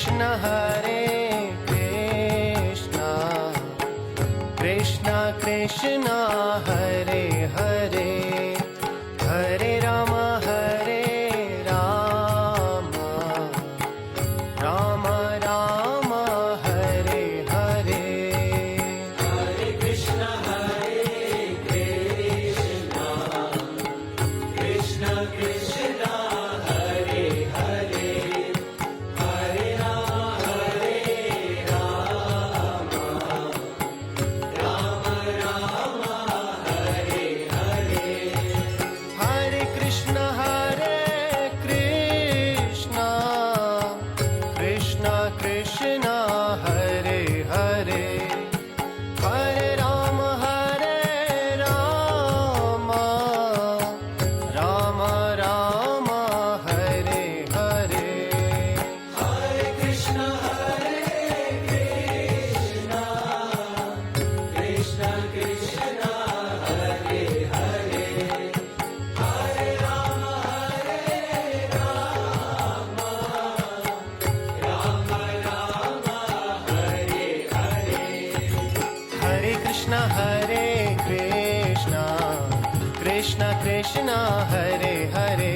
Krishna Hare Krishna Krishna Krishna Hare Hare Hare Ram Ram Ram Hare Hare Hare Krishna Krishna Krishna Krishna Hare Hare Hare Ram Ram Ram Hare Hare Hare Krishna Krishna Krishna Krishna Hare Hare Hare Ram Ram Ram Hare Hare Hare Krishna Krishna Krishna Hare Hare Hare Ram Ram Ram Hare Hare Hare Krishna Krishna Krishna Krishna Hare Hare